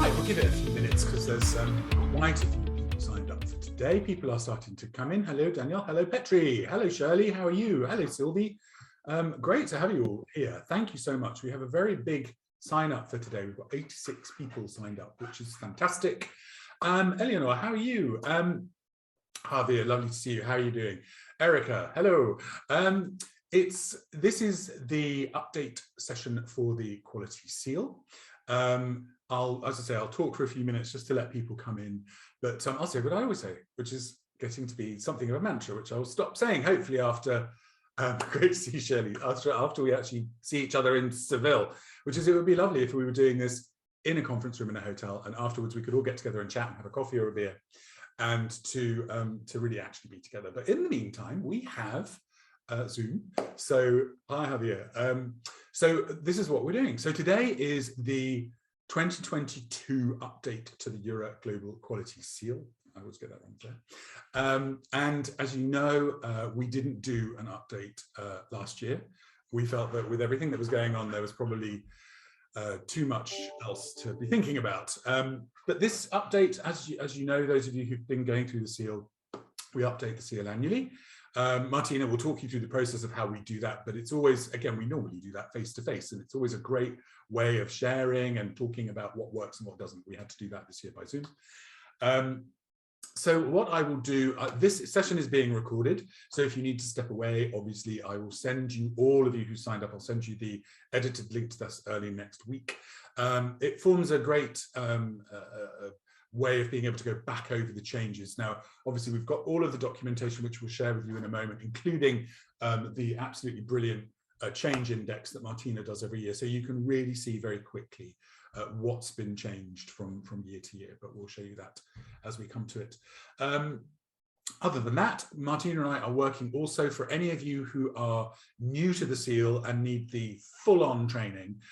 Right, we'll give it a few minutes because there's quite a few people signed up for today. People are starting to come in. Hello, Daniel. Hello, Petri. Hello, Shirley. How are you? Hello, Sylvie. Great to have you all here. Thank you so much. We have a very big sign up for today. We've got 86 people signed up, which is fantastic. Eleanor, how are you? Javier, lovely to see you. How are you doing? Erica, hello. This is the update session for the quality seal. As I say, I'll talk for a few minutes just to let people come in, but I'll say what I always say, which is getting to be something of a mantra, which I'll stop saying hopefully after great to see Shirley, after we actually see each other in Seville, which is it would be lovely if we were doing this in a conference room in a hotel, and afterwards we could all get together and chat and have a coffee or a beer, and to really actually be together. But in the meantime, we have Zoom. So hi Javier. So this is what we're doing. So today is the 2022 update to the EuRA Global Quality Seal. I always get that wrong there. And as you know, we didn't do an update last year. We felt that with everything that was going on, there was probably too much else to be thinking about. But this update, as you know, those of you who've been going through the seal, we update the seal annually. Martina will talk you through the process of how we do that, but it's always, again, we normally do that face to face, and it's always a great way of sharing and talking about what works and what doesn't. We had to do that this year by Zoom. So what I will do, this session is being recorded, so if you need to step away, obviously I will send you, all of you who signed up, I'll send you the edited link to this early next week. It forms a great way of being able to go back over the changes. Now, obviously, we've got all of the documentation, which we'll share with you in a moment, including the absolutely brilliant change index that Martina does every year. So you can really see very quickly what's been changed from year to year, but we'll show you that as we come to it. Other than that, Martina and I are working also for any of you who are new to the seal and need the full-on training.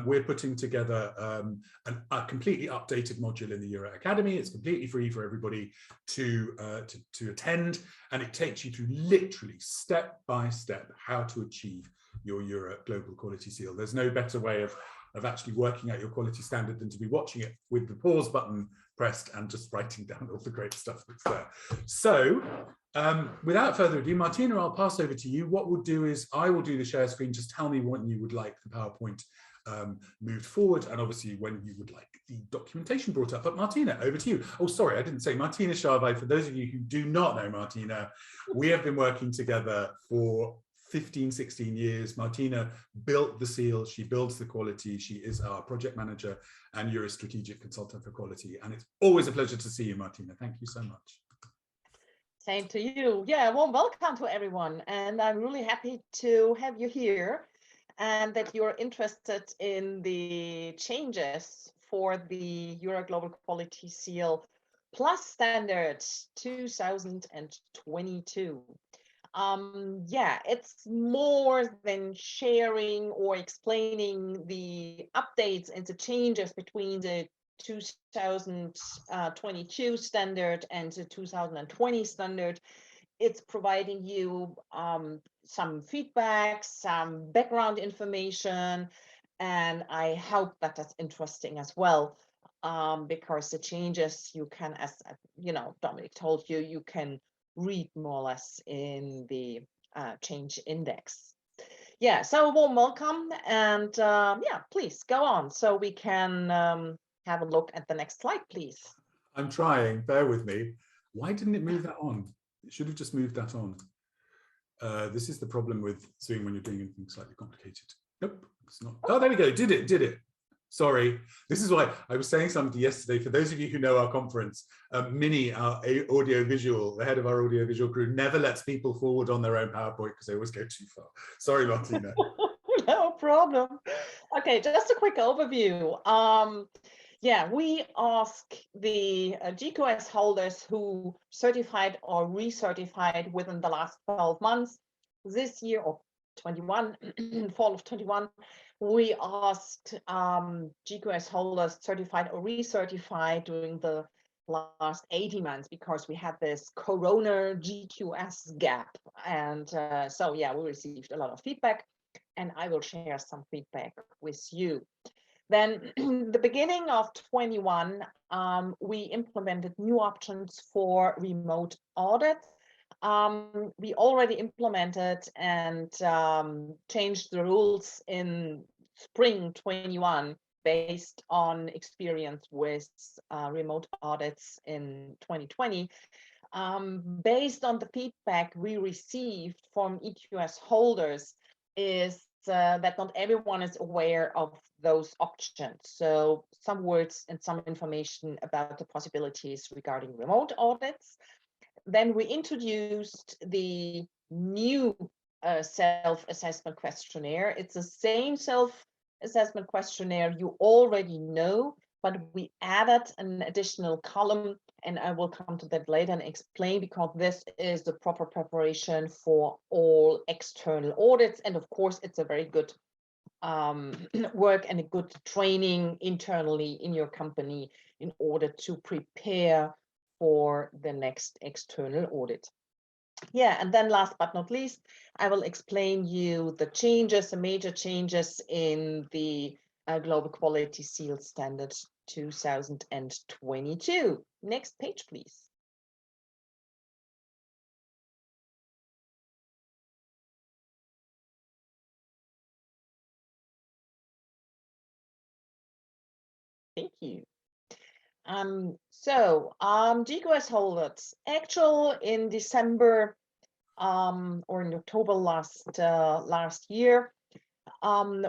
We're putting together a completely updated module in the EuRA Academy. It's completely free for everybody to attend, and it takes you through literally step by step how to achieve your EuRA Global Quality Seal. There's no better way of actually working out your quality standard than to be watching it with the pause button pressed and just writing down all the great stuff that's there. So without further ado, Martina, I'll pass over to you. What we'll do is I will do the share screen. Just tell me when you would like the PowerPoint moved forward, and obviously when you would like the documentation brought up. But Martina, over to you. Oh, sorry, I didn't say Martina Scharwey. For those of you who do not know Martina, we have been working together for 15, 16 years. Martina built the seal, she builds the quality, she is our project manager and EuRA strategic consultant for quality. And it's always a pleasure to see you, Martina. Thank you so much. Same to you. Yeah, warm welcome to everyone. And I'm really happy to have you here and that you're interested in the changes for the EuRA Global Quality Seal Plus Standards 2022. Yeah, it's more than sharing or explaining the updates and the changes between the 2022 standard and the 2020 standard. It's providing you some feedback, some background information, and I hope that that's interesting as well, because the changes you can, as you know, Dominic told you, you can read more or less in the change index. Yeah, so a warm welcome, and yeah, please go on so we can have a look at the next slide, please. I'm trying, bear with me. Why didn't it move that on? It should have just moved that on. This is the problem with Zoom when you're doing anything slightly complicated. Nope, it's not. Oh, there we go, did it. Sorry, this is why I was saying something yesterday. For those of you who know our conference, Minnie, our audiovisual, the head of our audiovisual crew, never lets people forward on their own PowerPoint because they always go too far. Sorry, Martina. No problem. Okay, just a quick overview. Yeah, we ask the EGQS holders who certified or recertified within the last 12 months, this year or 21, fall of 21, we asked EGQS holders certified or recertified during the last 18 months because we had this Corona EGQS gap. And so, yeah, we received a lot of feedback, and I will share some feedback with you. Then the beginning of 21, we implemented new options for remote audit. We already implemented and changed the rules in spring 21 based on experience with remote audits in 2020. Based on the feedback we received from EQS holders is that not everyone is aware of those options. So some words and some information about the possibilities regarding remote audits. Then we introduced the new self-assessment questionnaire. It's the same self-assessment questionnaire you already know, but we added an additional column, and I will come to that later and explain, because this is the proper preparation for all external audits. And of course, it's a very good work and a good training internally in your company in order to prepare for the next external audit. Yeah, and then last but not least, I will explain you the changes, the major changes in the Global Quality Seal Standard 2022. Next page, please. Thank you. GQS holders, actual in December or in October last year,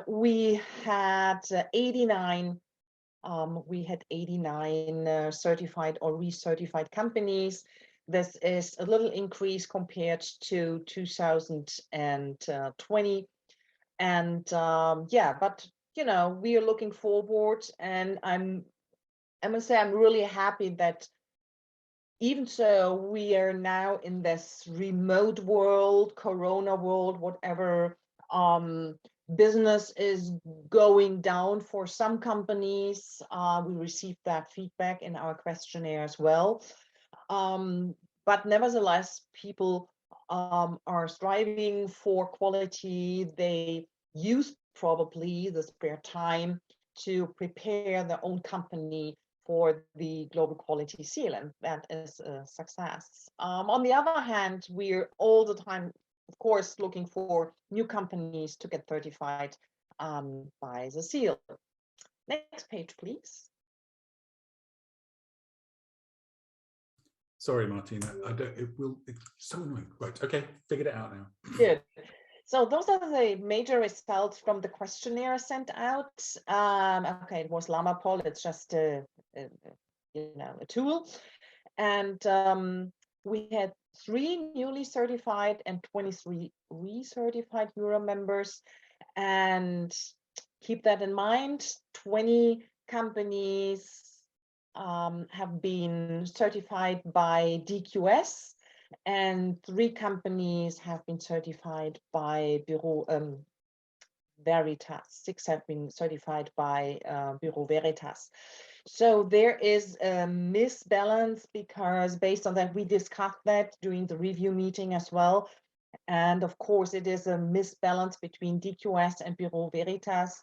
we had 89 certified or recertified companies. This is a little increase compared to 2020, and yeah, but you know, we are looking forward, and I must say I'm really happy that even so we are now in this remote world, Corona world, whatever, business is going down for some companies. We received that feedback in our questionnaire as well. But nevertheless, people are striving for quality. They use probably the spare time to prepare their own company for the Global Quality Seal, and that is a success. On the other hand, we're all the time, of course, looking for new companies to get certified by the seal. Next page, please. Sorry, Martina. It's so annoying. Right. Okay. Figured it out now. Good. So those are the major results from the questionnaire sent out. Okay, it was LlamaPoll. It's just a tool, and we had 3 newly certified and 23 recertified EuRA members. And keep that in mind, 20 companies have been certified by DQS, and 3 companies have been certified by Bureau Veritas. 6 have been certified by Bureau Veritas. So there is a misbalance, because based on that, we discussed that during the review meeting as well. And of course, it is a misbalance between DQS and Bureau Veritas,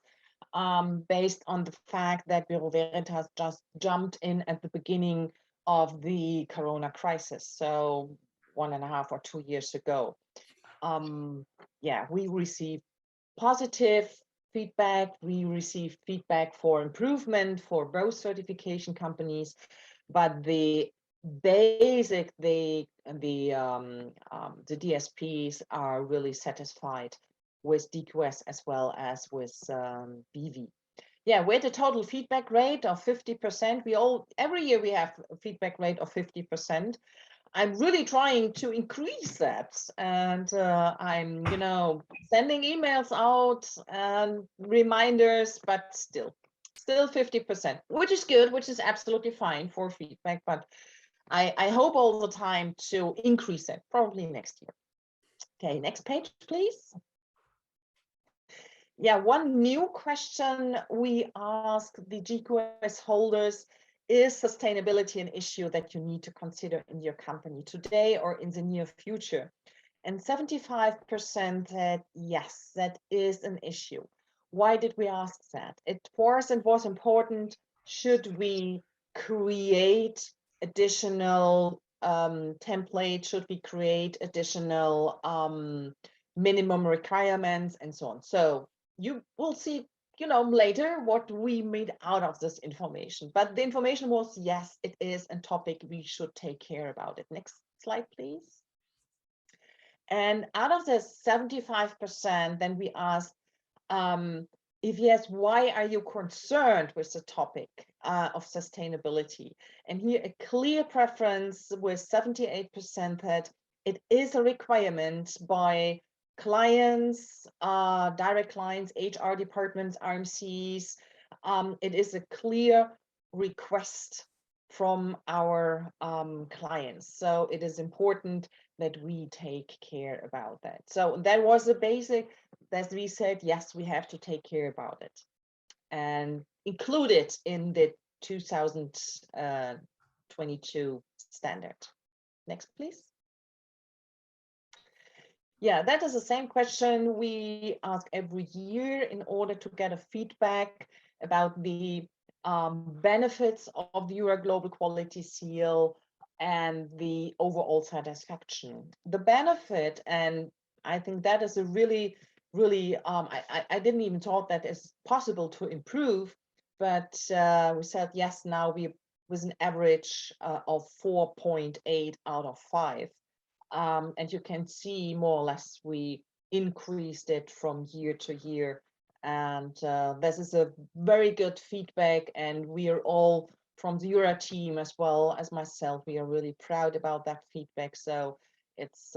based on the fact that Bureau Veritas just jumped in at the beginning of the Corona crisis. So 1.5 or 2 years ago. Yeah, we received positive feedback. We received feedback for improvement for both certification companies, but the basic, the DSPs are really satisfied with DQS as well as with BV. Yeah, we had a total feedback rate of 50%. Every year we have a feedback rate of 50%. I'm really trying to increase that, and I'm, sending emails out and reminders, but still 50%, which is good, which is absolutely fine for feedback. But I hope all the time to increase it, probably next year. Okay, next page, please. Yeah, one new question we ask the GQS holders: is sustainability an issue that you need to consider in your company today or in the near future? And 75% said yes, that is an issue. why did we ask that? For us, it was important, should we create additional templates? Should we create additional minimum requirements and so on? So you will see, later what we made out of this information. But the information was, yes, it is a topic we should take care about it. Next slide, please. And out of the 75%, then we asked, if yes, why are you concerned with the topic of sustainability? And here a clear preference with 78% that it is a requirement by clients, direct clients, HR departments, RMCs. It is a clear request from our clients. So it is important that we take care about that. So that was the basic that we said, yes, we have to take care about it and include it in the 2022 standard. Next, please. Yeah, that is the same question we ask every year in order to get a feedback about the benefits of the EuRA Global Quality Seal and the overall satisfaction. The benefit, and I think that is a really, I didn't even thought that is possible to improve, but we said, yes, now we with an average of 4.8 out of 5. And you can see more or less we increased it from year to year. And this is a very good feedback. And we are all from the EuRA team as well as myself, we are really proud about that feedback. So it's,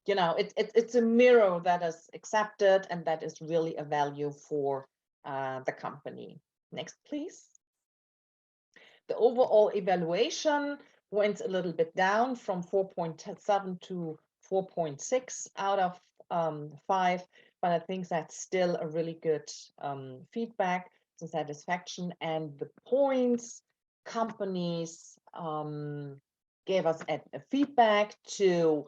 it's a mirror that is accepted and that is really a value for the company. Next, please. The overall evaluation went a little bit down from 4.7 to 4.6 out of 5, but I think that's still a really good feedback, the satisfaction, and the points companies gave us a feedback to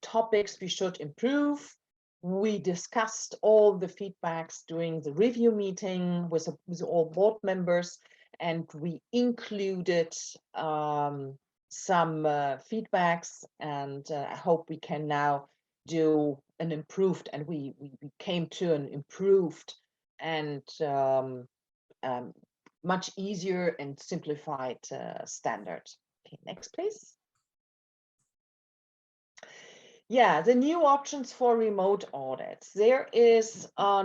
topics we should improve. We discussed all the feedbacks during the review meeting with all board members, and we included some feedbacks, and I hope we can now do an improved, and we came to an improved and much easier and simplified standard. Okay, next, please. Yeah, the new options for remote audits. There is a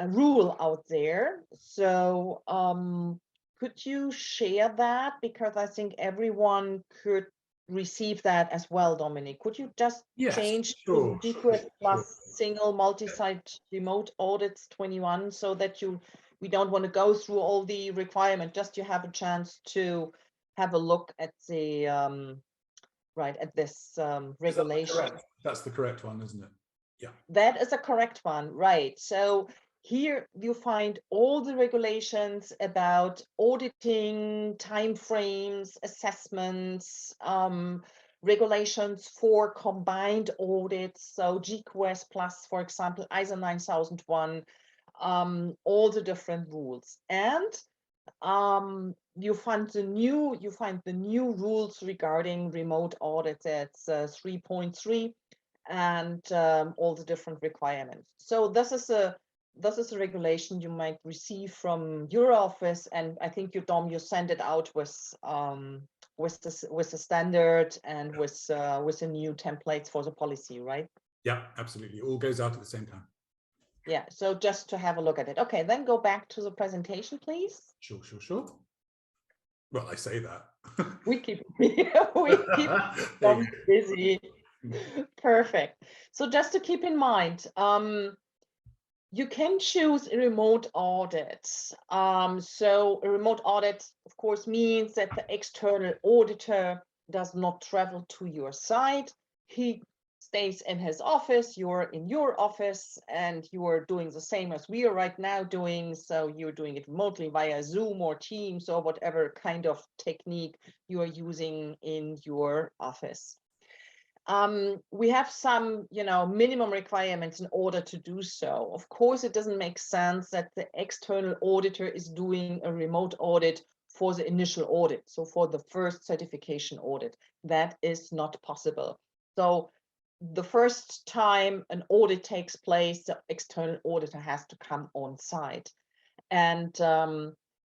rule out there. So could you share that? Because I think everyone could receive that as well, Dominic. Could you just change to EGQS plus single multi-site remote audits 21 so that we don't want to go through all the requirements, just you have a chance to have a look at the at this regulation. That's the correct one, isn't it? Yeah. That is a correct one, right? So here you find all the regulations about auditing, timeframes, assessments, regulations for combined audits. So EGQS plus, for example, ISO 9001, all the different rules. And you find the new rules regarding remote audits at 3.3 and all the different requirements. So this is a regulation you might receive from your office, and I think you send it out with the standard and with the new templates for the policy, right? Yeah, absolutely. All goes out at the same time. Yeah, so just to have a look at it. Okay, then go back to the presentation, please. Sure. Well, I say that. we keep them busy. Perfect. So just to keep in mind, you can choose a remote audit. So a remote audit, of course, means that the external auditor does not travel to your site. He stays in his office, you're in your office, and you are doing the same as we are right now doing. So you're doing it remotely via Zoom or Teams or whatever kind of technique you are using in your office. we have some, minimum requirements in order to do so. Of course, it doesn't make sense that the external auditor is doing a remote audit for the initial audit. So for the first certification audit, that is not possible. So the first time an audit takes place, the external auditor has to come on site. And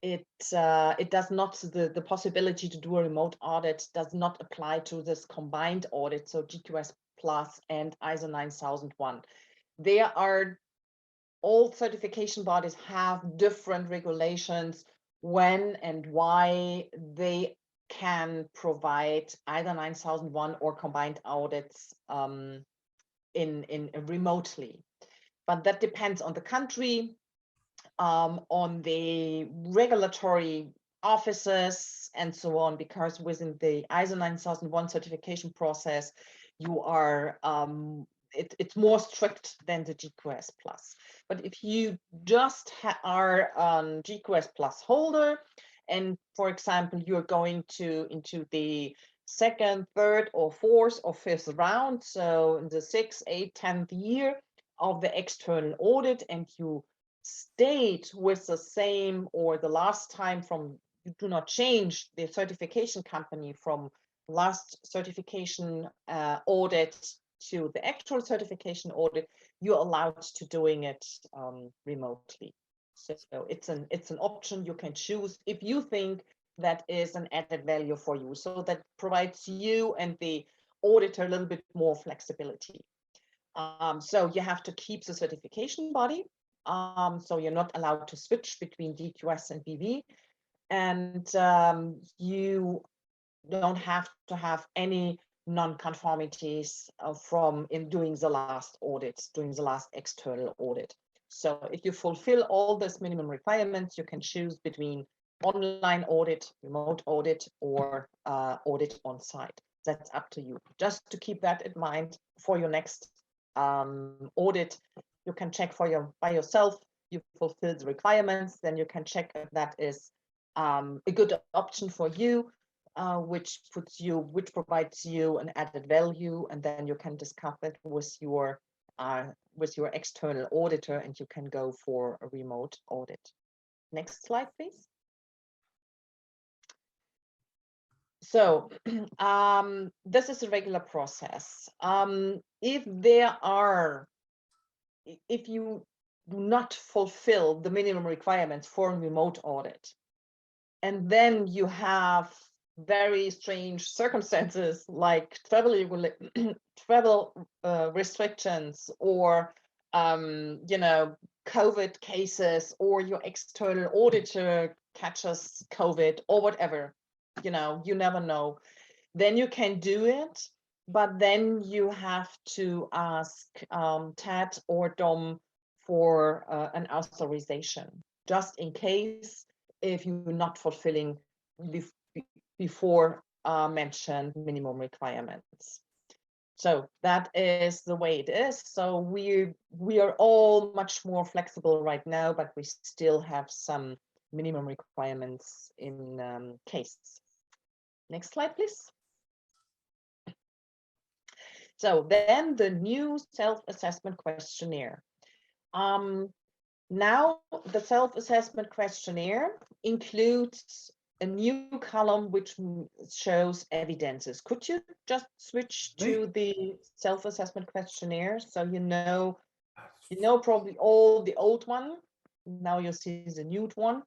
it does not, the possibility to do a remote audit does not apply to this combined audit, so GQS Plus and ISO 9001. There are, all certification bodies have different regulations when and why they can provide either 9001 or combined audits in remotely. But that depends on the country, on the regulatory offices and so on, because within the ISO 9001 certification process, you are, it's more strict than the GQS Plus. But if you just are a GQS Plus holder, and for example, you're going into the second, third, or fourth or fifth round, so in the 6th, 8th, 10th year of the external audit, and you stayed with the same, or the last time from, you do not change the certification company from last certification audit to the actual certification audit, you're allowed to doing it remotely. So it's an option you can choose if you think that is an added value for you. So that provides you and the auditor a little bit more flexibility. So you have to keep the certification body. So you're not allowed to switch between DQS and BV, and you don't have to have any non-conformities from in doing the last audit, doing the last external audit. So if you fulfill all these minimum requirements, you can choose between online audit, remote audit, or audit on site. That's up to you. Just to keep that in mind for your next audit, you can check by yourself. You fulfill the requirements, then you can check if that is a good option for you, which provides you an added value, and then you can discuss it with your external auditor, and you can go for a remote audit. Next slide, please. So this is a regular process. If you do not fulfill the minimum requirements for a remote audit, and then you have very strange circumstances like travel restrictions, or COVID cases, or your external auditor catches COVID or whatever, you never know, then you can do it. But then you have to ask TAD or DOM for an authorization, just in case if you're not fulfilling before mentioned minimum requirements. So that is the way it is. So we are all much more flexible right now, but we still have some minimum requirements in cases. Next slide, please. So then the new self-assessment questionnaire. Now the self-assessment questionnaire includes a new column which shows evidences. Could you just switch to the self-assessment questionnaire, so you know probably all the old one. Now you see the new one.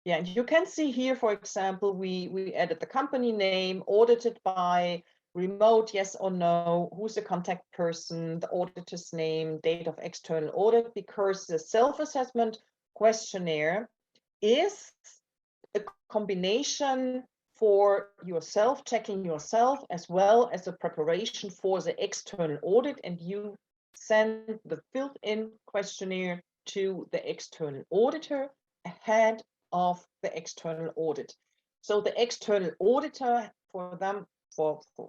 Yeah, you can see here, for example, we added the company name, audited by, remote, yes or no, who's the contact person, the auditor's name, date of external audit, because the self-assessment questionnaire is a combination for yourself, checking yourself, as well as a preparation for the external audit, and you send the filled-in questionnaire to the external auditor ahead of the external audit. So the external auditor, for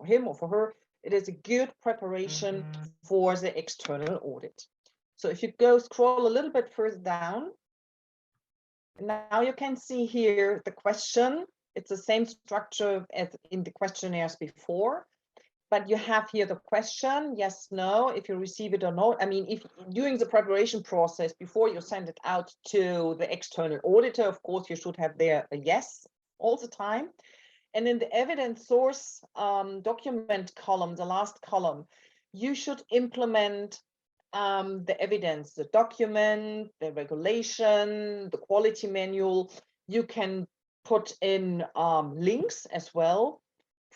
him or for her, it is a good preparation for the external audit. So if you scroll a little bit further down, now you can see here the question It's the same structure as in the questionnaires before, but you have here the question, yes, no, if you receive it or not. I mean, if during the preparation process, before you send it out to the external auditor, of course, you should have there a yes all the time. And in the evidence source document column, the last column, you should implement the evidence, the document, the regulation, the quality manual. You can put in links as well.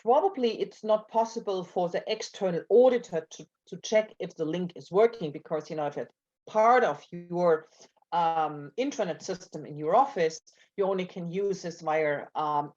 Probably it's not possible for the external auditor to check if the link is working, because, you know, if it's part of your intranet system in your office, you only can use this via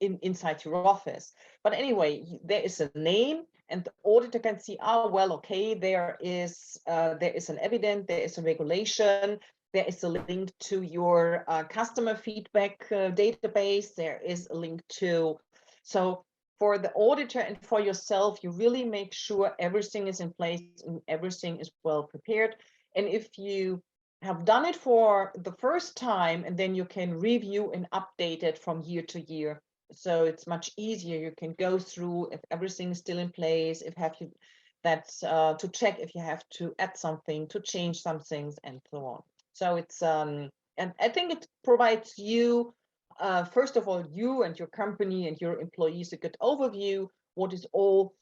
inside your office. But anyway, there is a name, and the auditor can see, oh, well, okay, there is an evidence, there is a regulation, there is a link to your customer feedback database, there is a link to. So for the auditor and for yourself, you really make sure everything is in place and everything is well prepared. And if you have done it for the first time, and then you can review and update it from year to year. So it's much easier. You can go through if everything is still in place, if have you that's to check if you have to add something, to change some things, and so on. So it's and I think it provides you first of all, you and your company and your employees a good overview what is all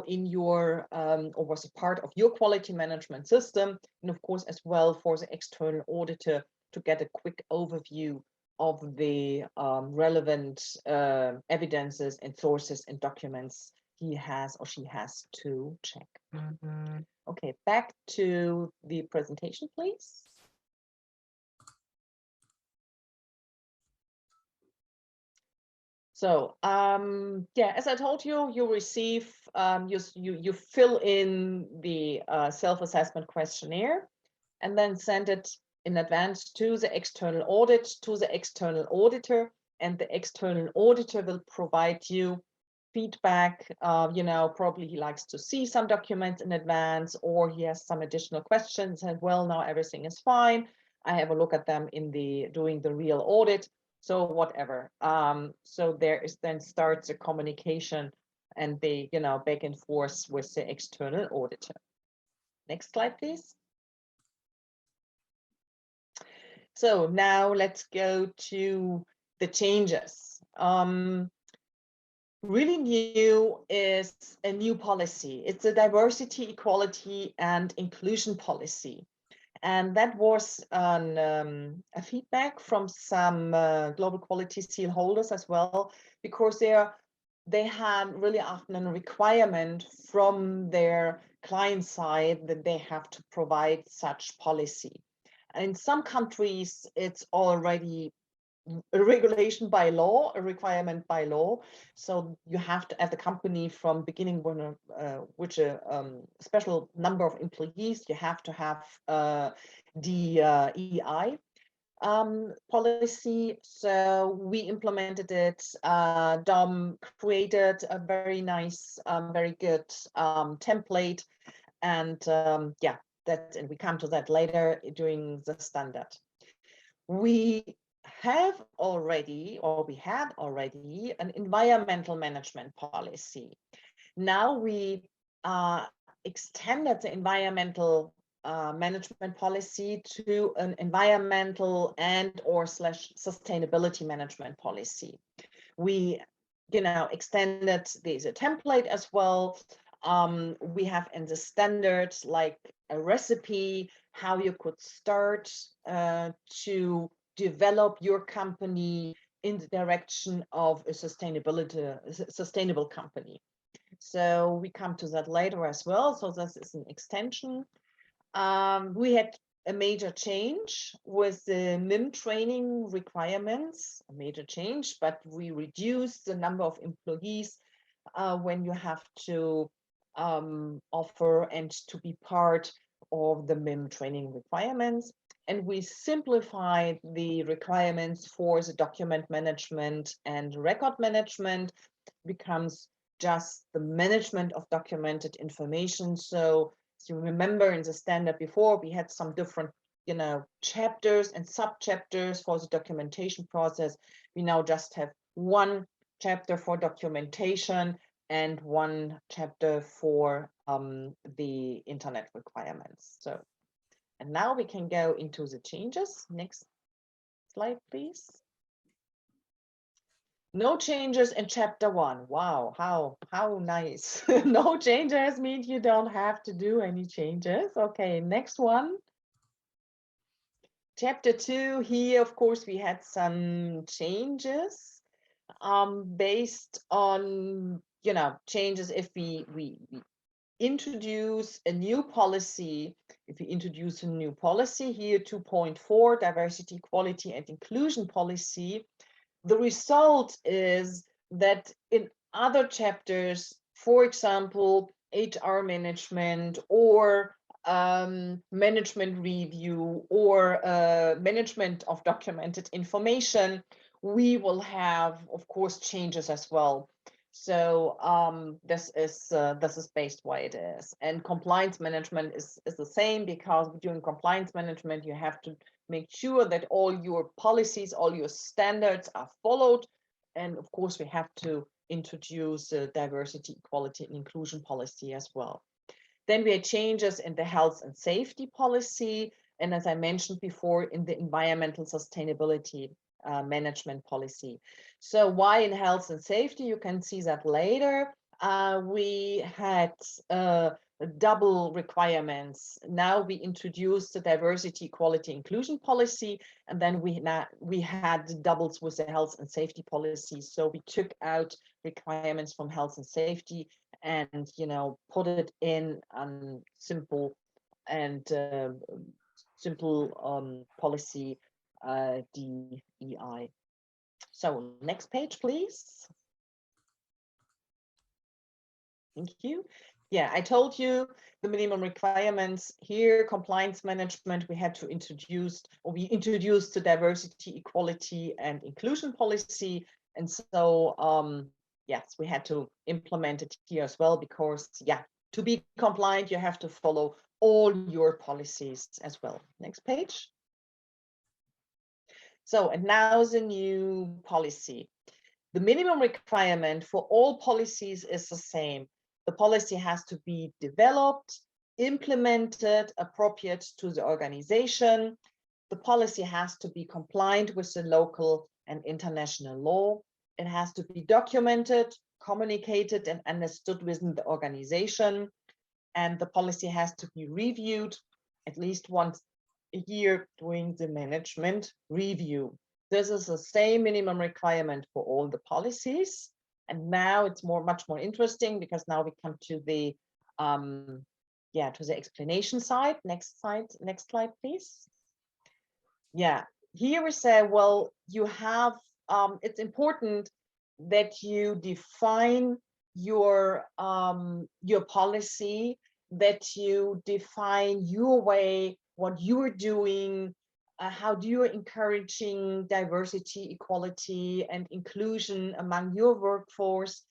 in your or was a part of your quality management system, and of course as well for the external auditor to get a quick overview of the relevant evidences and sources and documents he has or she has to check. Okay, back to the presentation, please. So yeah, as I told you, you receive, you fill in the self-assessment questionnaire and then send it in advance to the external audit, to the external auditor, and the external auditor will provide you feedback. You know, probably he likes to see some documents in advance, or he has some additional questions and, well, now everything is fine. I have a look at them in doing the real audit. So whatever. So there is then starts a communication and the, you know, back and forth with the external auditor. Next slide, please. So now let's go to the changes. Really new is a new policy. It's a diversity, equality, and inclusion policy. And that was a feedback from some global quality seal holders as well, because they had really often a requirement from their client side that they have to provide such policy. In some countries, it's already a regulation by law, a requirement by law. So you have to, at the company from beginning, when which a special number of employees, you have to have the EI policy. So we implemented it. Dom created a very nice, very good template, and yeah, and we come to that later during the standard. We have already, or we had already, an environmental management policy. Now we extended the environmental management policy to an environmental and/or sustainability management policy. We, you know, extended the template as well. We have in the standards like a recipe, how you could start to develop your company in the direction of a sustainable company. So we come to that later as well. So this is an extension. We had a major change with the MIM training requirements, a major change, but we reduced the number of employees when you have to offer and to be part of the MIM training requirements. And we simplified the requirements for the document management and record management. Becomes just the management of documented information. So you remember in the standard before, we had some different, you know, chapters and sub-chapters for the documentation process. We now just have one chapter for documentation and one chapter for the internet requirements. So, and now we can go into the changes. Next slide, please. No changes in chapter 1. Wow, how nice. No changes means you don't have to do any changes. Okay, next one. Chapter 2, here, of course, we had some changes based on, you know, changes if we introduce a new policy. If we introduce a new policy here, 2.4, diversity, equality, and inclusion policy, the result is that in other chapters, for example, HR management or management review or management of documented information, we will have, of course, changes as well. So this is based why it is. And compliance management is the same, because during compliance management, you have to make sure that all your policies, all your standards are followed. And of course, we have to introduce a diversity, equality, and inclusion policy as well. Then we had changes in the health and safety policy. And as I mentioned before, in the environmental sustainability management policy. So why in health and safety? You can see that later. We had double requirements. Now we introduced the diversity, equality, inclusion policy, and then we had doubles with the health and safety policy. So we took out requirements from health and safety and, you know, put it in simple and simple policy DEI. So next page, please. Thank you. Yeah, I told you the minimum requirements here, compliance management, we had to introduce, or we introduced the diversity, equality, and inclusion policy. And so, yes, we had to implement it here as well, because, yeah, to be compliant, you have to follow all your policies as well. Next page. So, and now the new policy. The minimum requirement for all policies is the same. The policy has to be developed, implemented, appropriate to the organization. The policy has to be compliant with the local and international law. It has to be documented, communicated, and understood within the organization. And the policy has to be reviewed at least once a year during the management review. This is the same minimum requirement for all the policies. And now it's much more interesting, because now we come to the to the explanation side. Next slide, please. Yeah, here we say, well, you have it's important that you define your policy, that you define your way, what you're doing, how do you encouraging diversity, equality, and inclusion among your workforce,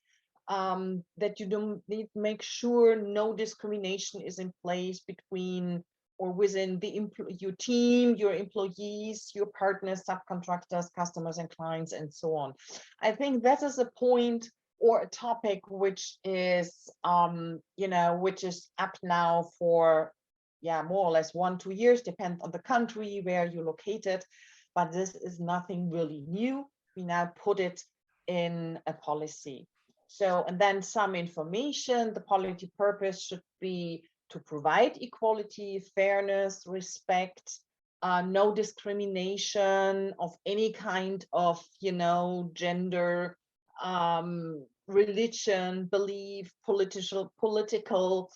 that you don't need to make sure no discrimination is in place between or within your team, your employees, your partners, subcontractors, customers, and clients, and so on. I think that is a point or a topic which is, which is up now for, more or less 1-2 years, depends on the country where you're located, but this is nothing really new. We now put it in a policy. So, and then some information, the policy purpose should be to provide equality, fairness, respect, no discrimination of any kind of, gender, religion, belief, political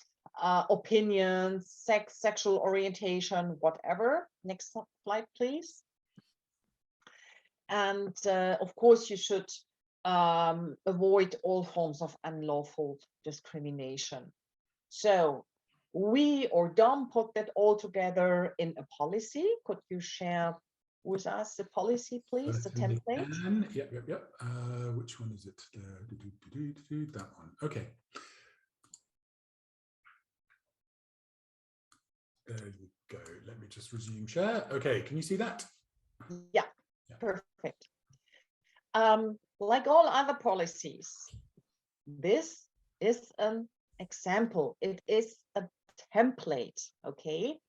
opinions, sex, sexual orientation, whatever. Next slide, please. And of course, you should avoid all forms of unlawful discrimination. So we or Dom put that all together in a policy. Could you share with us the policy, please, the template? Yep. Which one is it? That one. Okay. There you go. Let me just resume share. Okay, can you see that? Yeah. Perfect. Like all other policies, this is an example. It is a template, okay?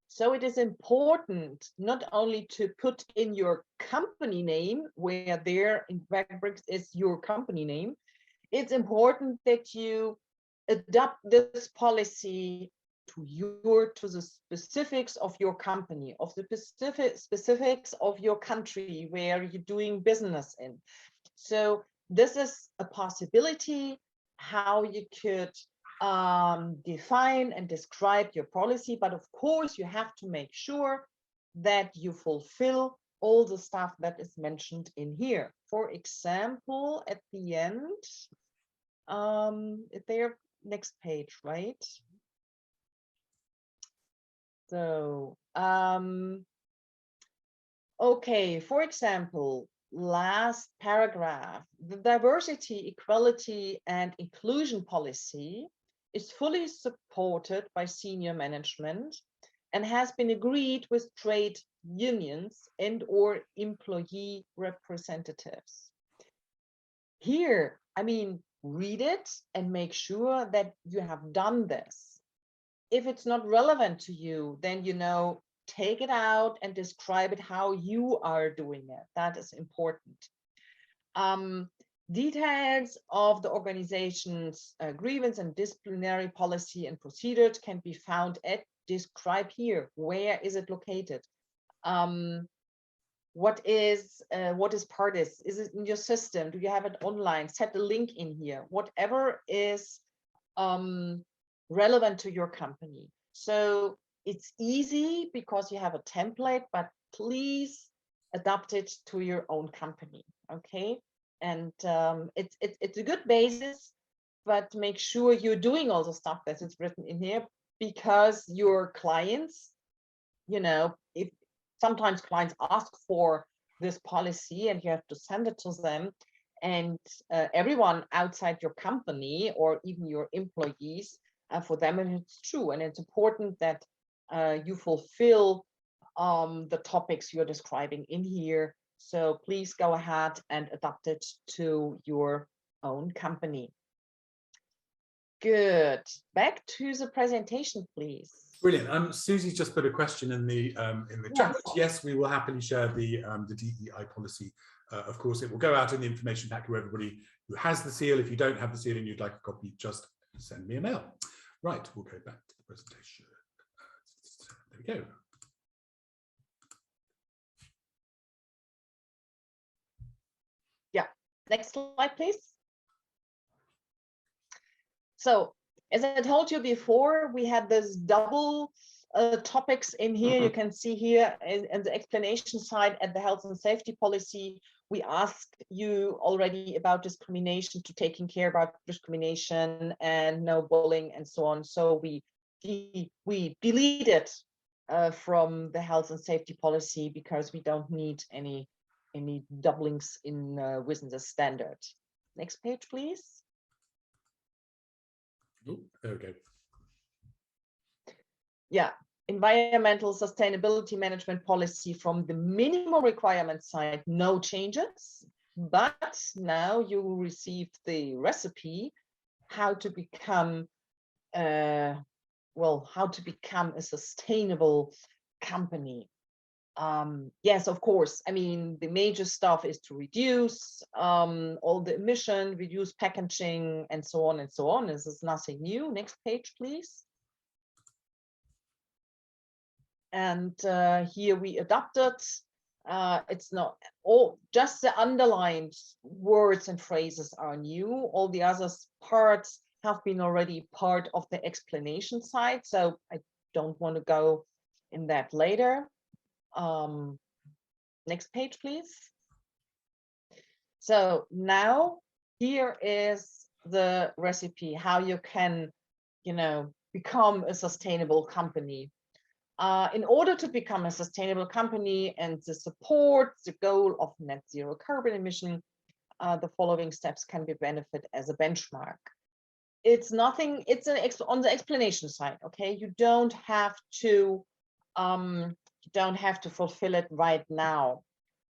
So it is important not only to put in your company name, where there in Quackbricks is your company name. It's important that you adapt this policy to the specifics of your company, of the specifics of your country where you're doing business in. So this is a possibility how you could define and describe your policy, but of course you have to make sure that you fulfill all the stuff that is mentioned in here. For example, at the end, there, next page, right? So, okay, for example, last paragraph, the diversity, equality, and inclusion policy is fully supported by senior management and has been agreed with trade unions and/or employee representatives. Here, I mean, read it and make sure that you have done this. If it's not relevant to you, then, you know, take it out and describe it how you are doing it. That is important. Details of the organization's grievance and disciplinary policy and procedures can be found at describe here. Where is it located? What is Partis? Is it in your system? Do you have it online? Set the link in here. Whatever is relevant to your company. So it's easy because you have a template, but please adapt it to your own company, okay? And it's a good basis, but make sure you're doing all the stuff that is written in here, because your clients, you know, if sometimes clients ask for this policy and you have to send it to them, and everyone outside your company or even your employees, for them it's true, and it's important that you fulfill the topics you're describing in here. So please go ahead and adapt it to your own company. Good. Back to the presentation, please. Brilliant. Susie's just put a question in the chat. Yes, we will happily share the DEI policy. Of course, it will go out in the information pack to everybody who has the seal. If you don't have the seal and you'd like a copy, just send me a mail. Right, we'll go back to the presentation. There we go. Yeah, next slide, please. So, as I told you before, we had this double topics in here. You can see here in the explanation side at the health and safety policy, we asked you already about discrimination, to taking care about discrimination and no bullying and so on. So we deleted from the health and safety policy because we don't need any doublings in within the standard. Next page, please. Oh, there we go. Yeah, environmental sustainability management policy from the minimum requirement side, no changes, but now you will receive the recipe how to become how to become a sustainable company. Yes, of course. I mean, the major stuff is to reduce all the emission, reduce packaging, and so on and so on. This is nothing new. Next page, please. And here we adapted. It's not all, just the underlined words and phrases are new. All the other parts have been already part of the explanation side, so I don't want to go in that later. Next page, please. So now here is the recipe, how you can, you know, become a sustainable company. In order to become a sustainable company and to support the goal of net zero carbon emission, the following steps can be benefit as a benchmark. It's nothing, it's on the explanation side, okay? You don't have to fulfill it right now.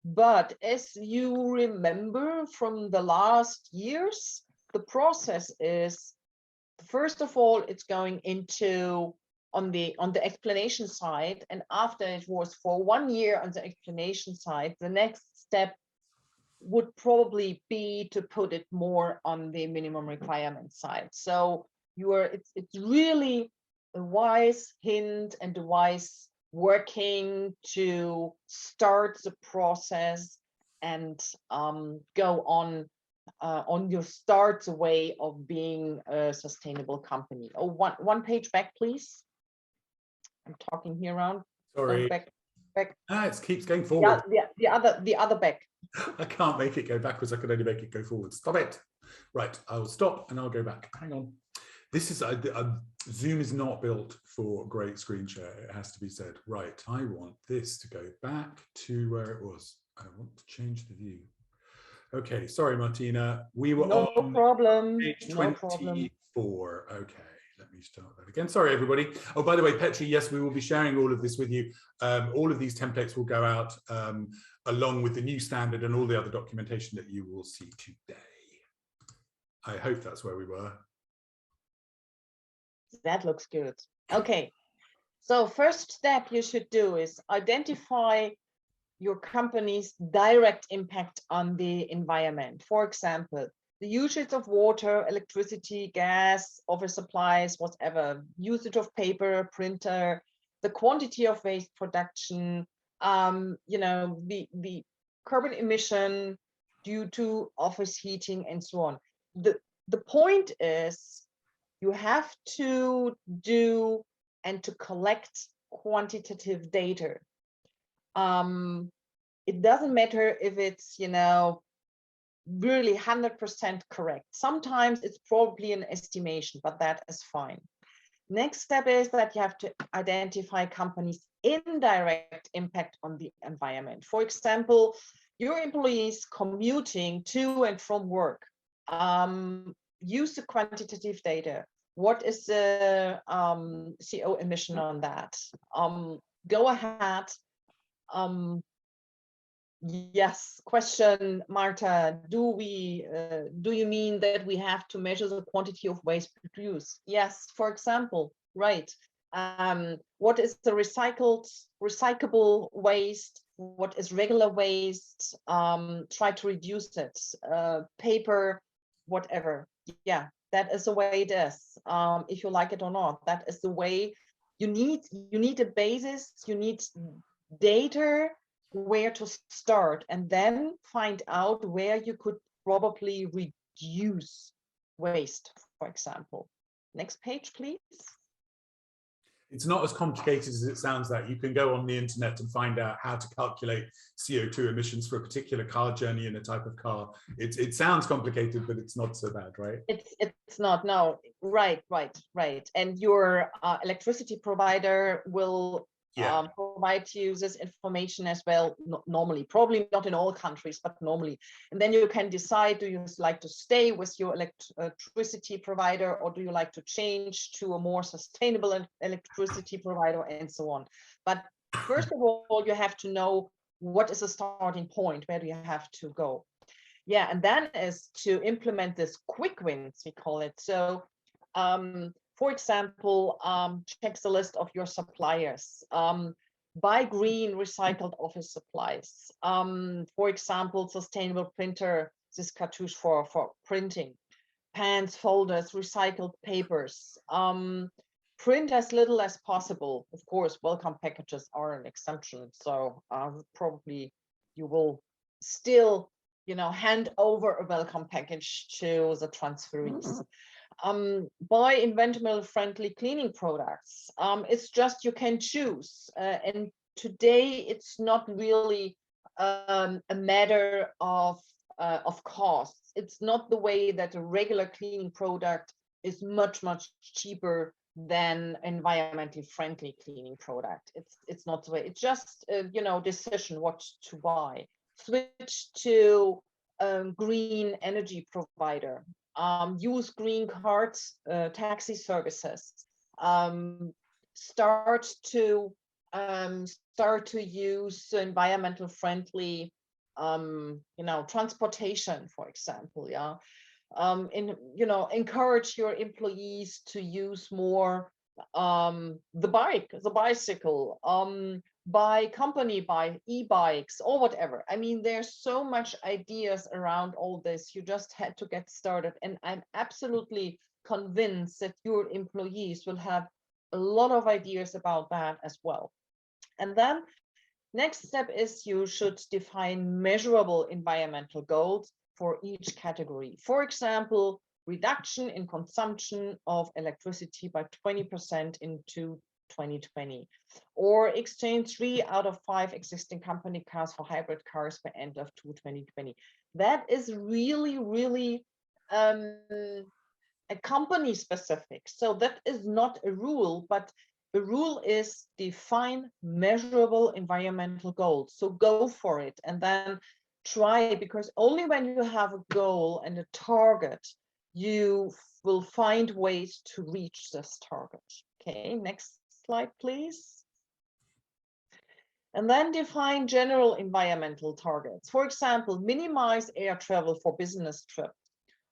But as you remember from the last years, the process is, first of all, it's going into on the explanation side, and after it was for 1 year on the explanation side, the next step would probably be to put it more on the minimum requirement side. So it's really a wise hint and a wise working to start the process and go on your start way of being a sustainable company. Oh, one page back, please. I'm talking here around. Sorry. Back. It keeps going forward. Yeah, the other back. I can't make it go backwards. I can only make it go forward. Stop it. Right, I'll stop and I'll go back. Hang on. This is Zoom is not built for great screen share. It has to be said. Right, I want this to go back to where it was. I want to change the view. Okay, sorry, Martina. We were on page 24. Okay, let me start that again. Sorry, everybody. Oh, by the way, Petri, yes, we will be sharing all of this with you. All of these templates will go out along with the new standard and all the other documentation that you will see today. I hope that's where we were. That looks good. Okay, so first step you should do is identify your company's direct impact on the environment. For example, the usage of water, electricity, gas, office supplies, whatever, usage of paper, printer, the quantity of waste production, you know, the carbon emission due to office heating and so on. The point is you have to do and to collect quantitative data. It doesn't matter if it's, you know, really 100% correct. Sometimes it's probably an estimation, but that is fine. Next step is that you have to identify companies' indirect impact on the environment. For example, your employees commuting to and from work. Use the quantitative data. What is the CO emission on that? Go ahead. Yes, question, Marta, do you mean that we have to measure the quantity of waste produced? Yes, for example, right. What is the recyclable waste? What is regular waste? Try to reduce it. Paper, whatever. Yeah, that is the way it is. If you like it or not, that is the way. You need a basis. You need data where to start, and then find out where you could probably reduce waste, for example. Next page, please. It's not as complicated as it sounds like. You can go on the internet and find out how to calculate CO2 emissions for a particular car journey in a type of car. It sounds complicated, but it's not so bad, right? It's not, no. Right. And your electricity provider will provide you this information as well, normally, probably not in all countries, but normally. And then you can decide, do you like to stay with your electricity provider, or do you like to change to a more sustainable electricity provider, and so on. But first of all, you have to know what is the starting point, where do you have to go. Yeah, and then is to implement this quick wins, we call it. So for example, check the list of your suppliers. Buy green recycled office supplies. For example, sustainable printer, this cartouche for printing. Pens, folders, recycled papers. Print as little as possible. Of course, welcome packages are an exemption. So probably you will still, you know, hand over a welcome package to the transferees. Buy environmental friendly cleaning products. It's just you can choose, and today it's not really a matter of costs. It's not the way that a regular cleaning product is much cheaper than environmentally friendly cleaning product. It's not the way. It's just you know, decision what to buy. Switch to green energy provider. Use green cards, taxi services. Start to use environmental friendly transportation, for example. Yeah. Encourage your employees to use more the bicycle, buy e-bikes or whatever. I mean, there's so much ideas around all this. You just had to get started, and I'm absolutely convinced that your employees will have a lot of ideas about that as well. And then next step is you should define measurable environmental goals for each category. For example, reduction in consumption of electricity by 20% into 2020, or exchange 3 out of 5 existing company cars for hybrid cars by end of 2020. That is really, really a company specific. So that is not a rule, but the rule is define measurable environmental goals. So go for it and then try, because only when you have a goal and a target, you will find ways to reach this target. Okay, next slide, please. And then define general environmental targets. For example, minimize air travel for business trips,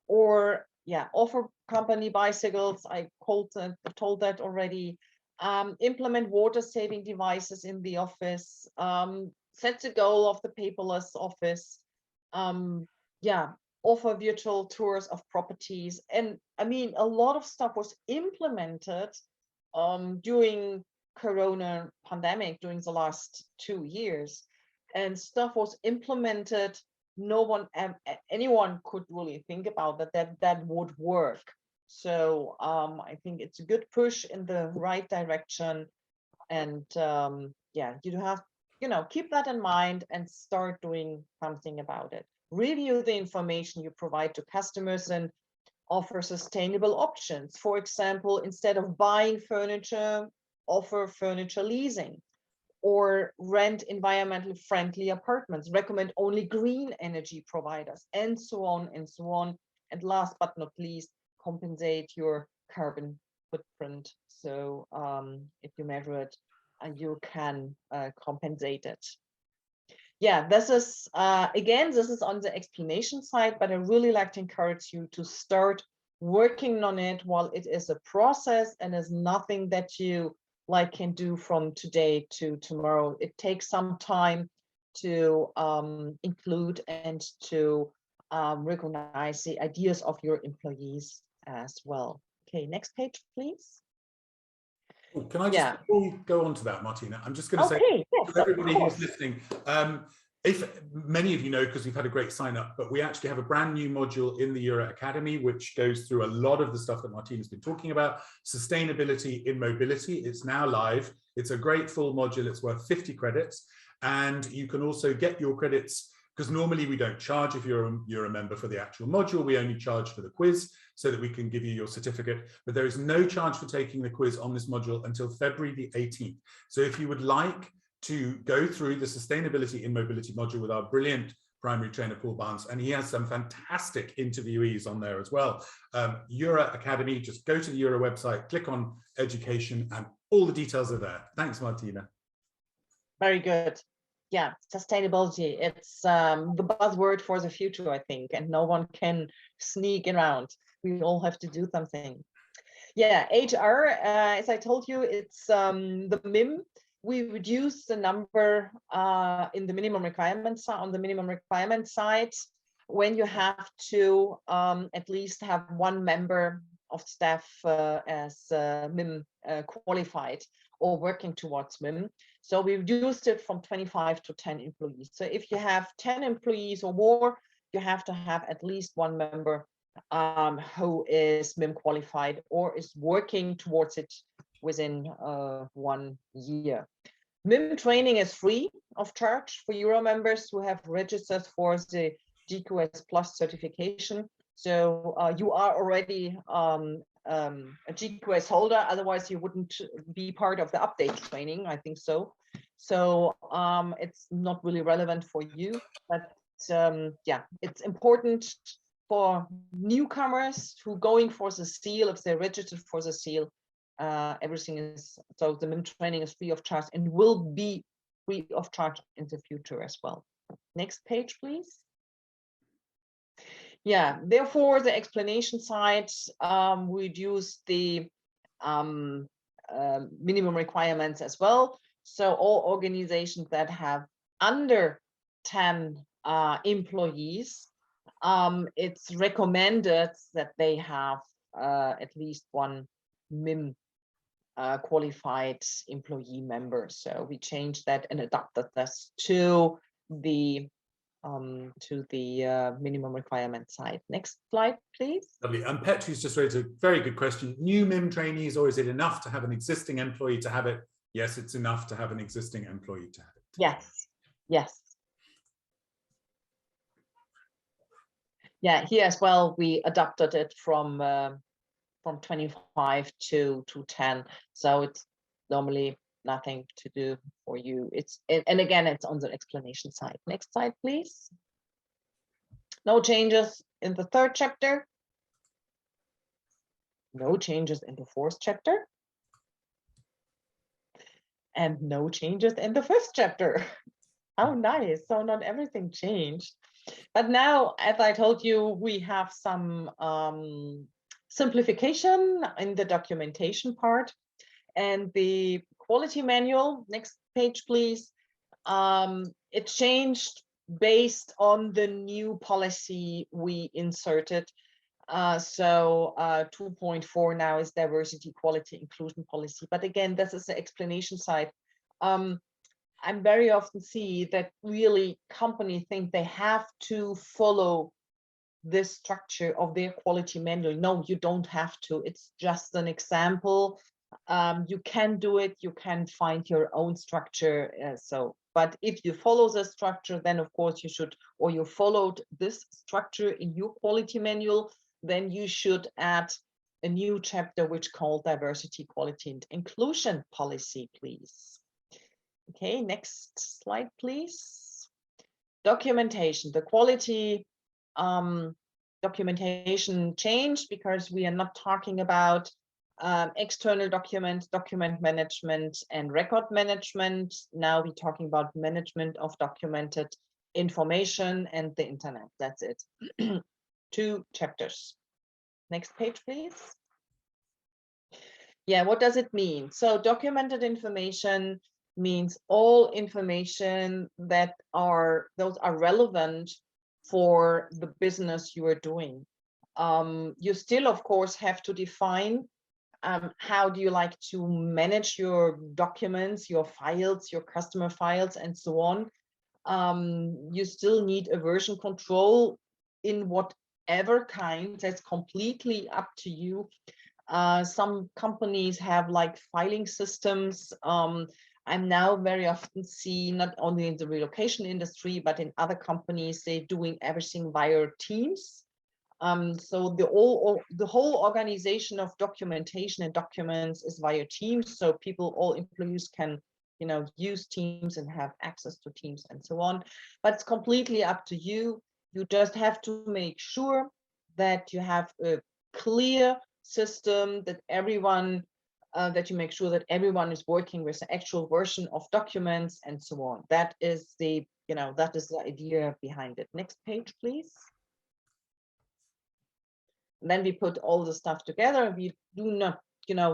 or offer company bicycles. I told that already. Implement water saving devices in the office. Set the goal of the paperless office. Offer virtual tours of properties. And I mean, a lot of stuff was implemented during Corona pandemic during the last 2 years, and stuff was implemented. Anyone could really think about that would work. So I think it's a good push in the right direction, and you have keep that in mind and start doing something about it. Review the information you provide to customers and offer sustainable options. For example, instead of buying furniture, offer furniture leasing, or rent environmentally friendly apartments, recommend only green energy providers, and so on and so on. And last but not least, compensate your carbon footprint. So if you measure it, you can compensate it. Yeah, this is again, this is on the explanation side, but I really like to encourage you to start working on it while it is a process and is nothing that you can do from today to tomorrow. It takes some time to include and to recognize the ideas of your employees as well. Okay, next page, please. Oh, can I just, before we go on to that, Martina, I'm just going to say to everybody who's listening, if many of you know, because we've had a great sign up, but we actually have a brand new module in the EuRA Academy, which goes through a lot of the stuff that Martina's been talking about, sustainability in mobility. It's now live. It's a great full module. It's worth 50 credits. And you can also get your credits, because normally we don't charge if you're a member for the actual module. We only charge for the quiz so that we can give you your certificate. But there is no charge for taking the quiz on this module until February the 18th. So if you would like to go through the sustainability in mobility module with our brilliant primary trainer, Paul Barnes, and he has some fantastic interviewees on there as well. EuRA Academy, just go to the EuRA website, click on education, and all the details are there. Thanks, Martina. Very good. Yeah, sustainability, it's the buzzword for the future, I think, and no one can sneak around. We all have to do something. Yeah, HR, as I told you, it's the MIM. We reduce the number in the minimum requirements on the minimum requirement side when you have to at least have one member of staff as MIM qualified or working towards MIM. So we reduced it from 25 to 10 employees. So if you have 10 employees or more, you have to have at least one member who is MIM qualified or is working towards it within 1 year. MIM training is free of charge for EuRA members who have registered for the EGQS Plus certification. So you are already a EGQS holder, otherwise you wouldn't be part of the update training, I think so. So it's not really relevant for you, but yeah, it's important for newcomers who going for the seal, if they're registered for the seal. Everything is, so the MIM training is free of charge and will be free of charge in the future as well. Next page, please. Yeah, therefore the explanation side, we reduce the minimum requirements as well. So all organizations that have under 10 employees, it's recommended that they have at least one MIM qualified employee member. So we changed that and adapted this to the minimum requirement side. Next slide, please. Lovely. Petri's just raised a very good question. New MIM trainees, or is it enough to have an existing employee to have it? Yes, it's enough to have an existing employee to have it. Yes, yes. Yeah, here as well, we adapted it from 25 to 10. So it's normally nothing to do for you. And again, it's on the explanation side. Next slide, please. No changes in the third chapter. No changes in the fourth chapter. And no changes in the fifth chapter. How nice. So not everything changed. But now, as I told you, we have some simplification in the documentation part. And the quality manual, next page, please. It changed based on the new policy we inserted. So 2.4 now is diversity, quality, inclusion policy. But again, this is the explanation side. I very often see that really companies think they have to follow this structure of their quality manual. No, you don't have to. It's just an example. You can do it. You can find your own structure. But if you follow the structure, then of course you should, or you followed this structure in your quality manual, then you should add a new chapter which called diversity, quality, and inclusion policy, please. Okay, next slide, please. Documentation. The quality documentation changed because we are not talking about external documents, document management, and record management. Now we're talking about management of documented information and the internet. That's it. 2 chapters. Next page, please. Yeah, what does it mean? So documented information means all information that are relevant for the business you are doing. You still, of course, have to define how do you like to manage your documents, your files, your customer files, and so on. You still need a version control in whatever kind. That's completely up to you. Some companies have like filing systems. I'm now very often see, not only in the relocation industry, but in other companies, they're doing everything via Teams. So the whole organization of documentation and documents is via Teams. So all employees can, use Teams and have access to Teams and so on. But it's completely up to you. You just have to make sure that you have a clear system, that everyone, that you make sure that everyone is working with the actual version of documents and so on. That is the idea behind it. Next page, please. And then we put all the stuff together. We do not,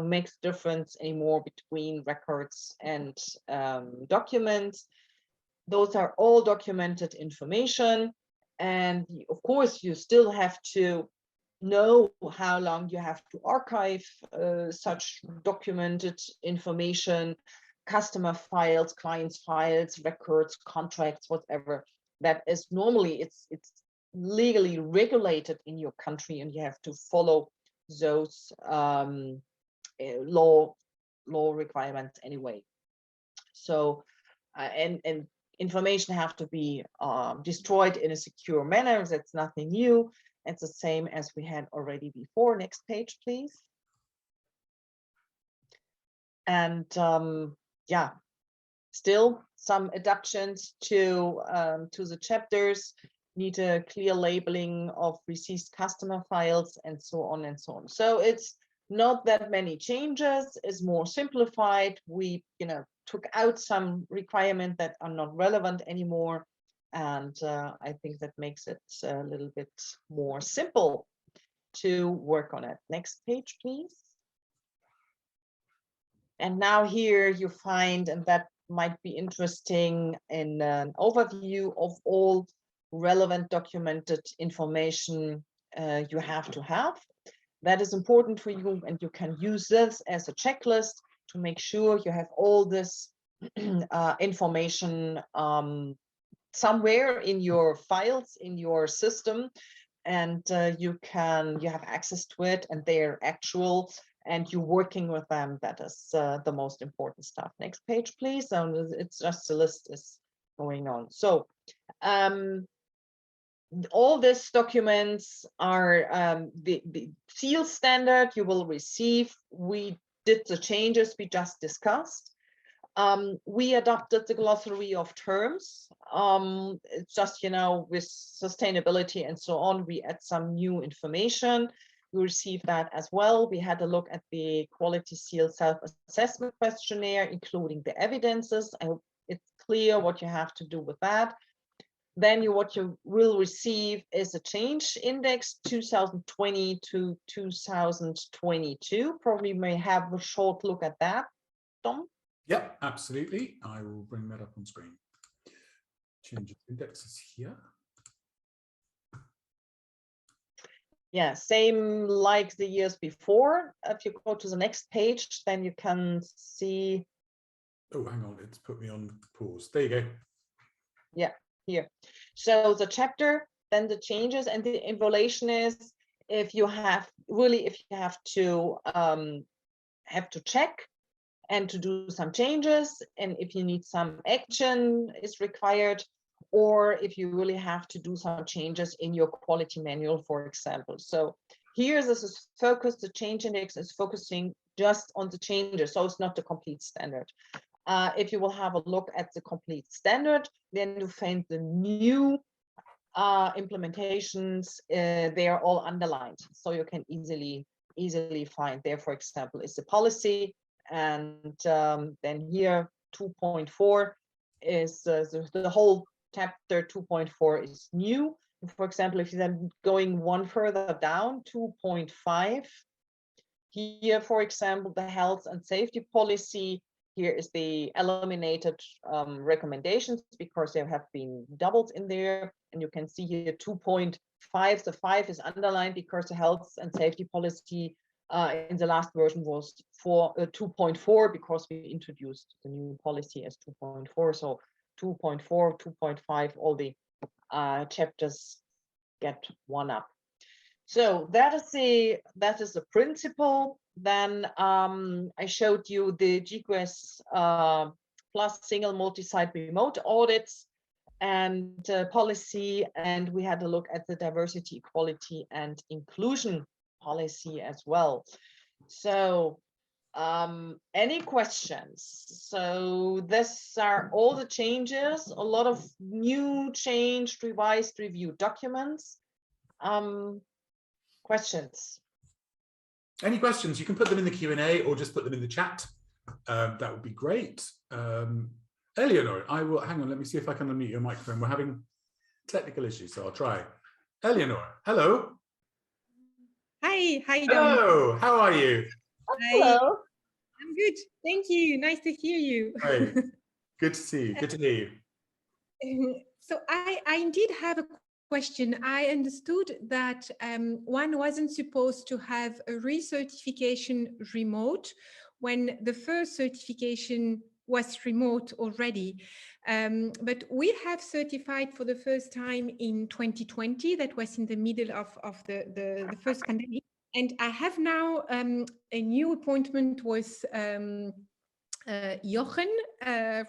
make difference anymore between records and documents. Those are all documented information. And of course, you still have to know how long you have to archive such documented information, customer files, clients files, records, contracts, whatever. That is normally it's legally regulated in your country, and you have to follow those law requirements anyway. So and information have to be destroyed in a secure manner. That's nothing new. It's the same as we had already before. Next page, please. And yeah, still some adaptations to the chapters. Need a clear labeling of received customer files and so on and so on. So it's not that many changes. It's more simplified. We took out some requirements that are not relevant anymore. And I think that makes it a little bit more simple to work on it. Next page, please. And now here you find, and that might be interesting, in an overview of all relevant documented information you have to have. That is important for you, and you can use this as a checklist to make sure you have all this information somewhere in your files, in your system, and you have access to it, and they're actual, and you're working with them. That is the most important stuff. Next page, please. It's just the list is going on. So all these documents are the seal standard you will receive. We did the changes we just discussed. We adopted the glossary of terms. It's just, with sustainability and so on, we add some new information. You receive that as well. We had a look at the quality seal self-assessment questionnaire, including the evidences. I hope it's clear what you have to do with that. Then what you will receive is a change index 2020 to 2022. Probably may have a short look at that, Tom. Yep, absolutely. I will bring that up on screen. Change of indexes here. Yeah, same like the years before. If you go to the next page, then you can see. Oh, hang on, it's put me on pause. There you go. Yeah, here. So the chapter, then the changes, and the evaluation is if you have to check and to do some changes, and if you need some action is required, or if you really have to do some changes in your quality manual, for example. So here this is focused, the change index is focusing just on the changes, so it's not the complete standard. If you will have a look at the complete standard, then you find the new implementations, they are all underlined, so you can easily find there, for example, is the policy. And then here 2.4 is the whole chapter. 2.4 is new. For example, if you're then going one further down, 2.5, here, for example, the health and safety policy, here is the eliminated recommendations because there have been doubles in there. And you can see here 2.5, the 5 is underlined because the health and safety policy in the last version was 2.4 because we introduced the new policy as 2.4. So 2.4, 2.5, all the chapters get one up. So that is the principle. Then I showed you the EGQS plus single multi-site remote audits and policy, and we had a look at the diversity, equality, and inclusion policy as well. So any questions? So this are all the changes, a lot of new changed, revised, reviewed documents. Questions? Any questions? You can put them in the Q&A or just put them in the chat. That would be great. Eleanor, I will, hang on, let me see if I can unmute your microphone. We're having technical issues, so I'll try. Eleanor, hello. Hi, hello, how are you? Hello. I'm good, thank you. Nice to hear you. Great. Good to see you. Good to hear you. So I indeed have a question. I understood that one wasn't supposed to have a recertification remote when the first certification was remote already. But we have certified for the first time in 2020. That was in the middle of the first pandemic. And I have now a new appointment with Jochen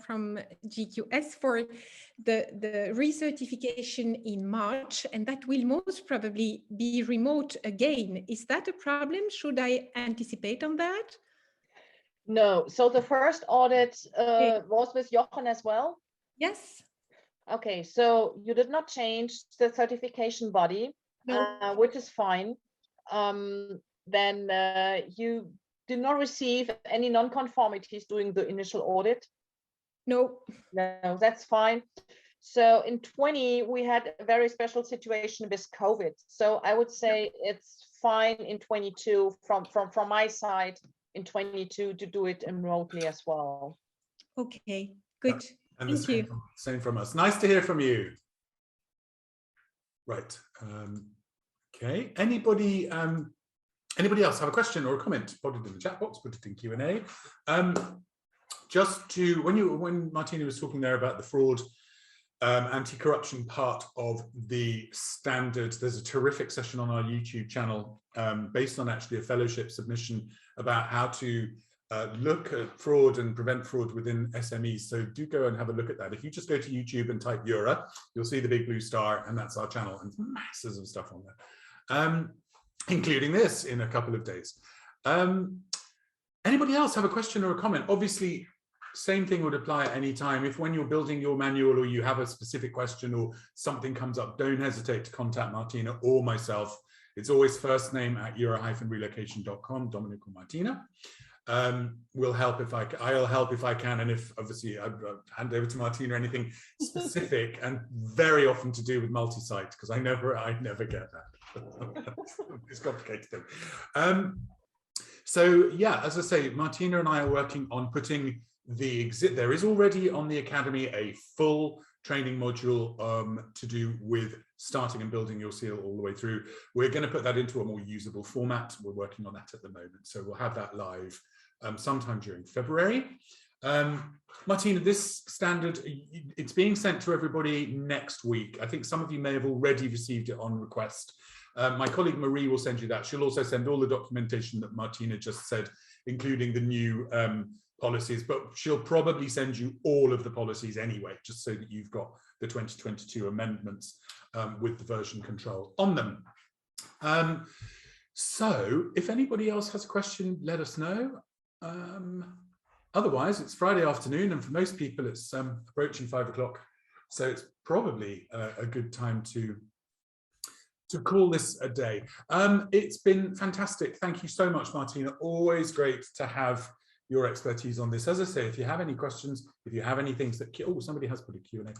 from EGQS for the recertification in March, and that will most probably be remote again. Is that a problem? Should I anticipate on that? No. So the first audit was with Jochen as well? Yes. Okay, so you did not change the certification body, no. Which is fine. Then you did not receive any non-conformities during the initial audit? No. No, that's fine. So in 20, we had a very special situation with COVID. So I would say it's fine in 22 from my side in 22 to do it remotely as well. Okay, good. And Thank you. Same from us. Nice to hear from you. Right. Okay. Anybody else have a question or a comment? Put it in the chat box. Put it in Q&A. Just to when Martina was talking there about the fraud anti-corruption part of the standards, there's a terrific session on our YouTube channel based on actually a fellowship submission about how to look at fraud and prevent fraud within SMEs. So do go and have a look at that. If you just go to YouTube and type EuRA, you'll see the big blue star, and that's our channel, and masses of stuff on there, including this in a couple of days. Anybody else have a question or a comment? Obviously, same thing would apply at any time. If when you're building your manual or you have a specific question or something comes up, don't hesitate to contact Martina or myself. It's always first name at eura-relocation.com, Dominic or Martina. We'll help if I'll help if I can, and if obviously I'd hand over to Martina anything specific and very often to do with multi-site, because I never get that. It's complicated thing. So yeah, as I say, Martina and I are working on putting there is already on the Academy a full training module to do with starting and building your seal all the way through. We're going to put that into a more usable format. We're working on that at the moment. So we'll have that live sometime during February. Martina, this standard, it's being sent to everybody next week. I think some of you may have already received it on request. My colleague Marie will send you that. She'll also send all the documentation that Martina just said, including the new policies, but she'll probably send you all of the policies anyway, just so that you've got the 2022 amendments with the version control on them. So if anybody else has a question, let us know. Otherwise, it's Friday afternoon, and for most people it's approaching 5 o'clock, so it's probably a good time to call this a day. It's been fantastic. Thank you so much, Martina. Always great to have your expertise on this. As I say, if you have any questions, if you have any things that, oh, somebody has put a Q&A.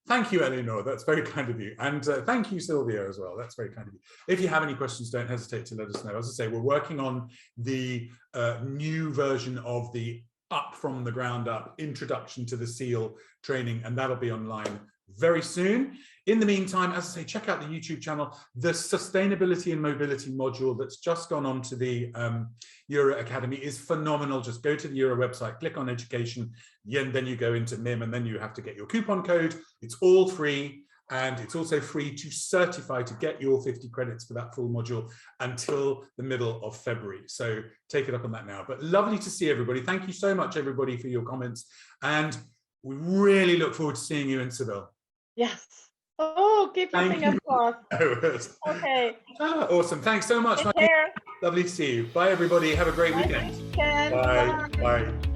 Thank you, Eleanor, that's very kind of you. And thank you, Sylvia, as well. That's very kind of you. If you have any questions, don't hesitate to let us know. As I say, we're working on the new version of the Up from the Ground Up Introduction to the SEAL training, and that'll be online very soon. In the meantime, as I say, check out the YouTube channel. The Sustainability and Mobility module that's just gone on to the EuRA Academy is phenomenal. Just go to the EuRA website, click on education, and then you go into MIM, and then you have to get your coupon code. It's all free, and it's also free to certify to get your 50 credits for that full module until the middle of February. So take it up on that now. But lovely to see everybody. Thank you so much, everybody, for your comments. And we really look forward to seeing you in Seville. Yes. Oh, keep your fingers crossed. Okay. Awesome. Thanks so much. Take care. Lovely to see you. Bye, everybody. Have a great weekend. Bye. Bye. Bye.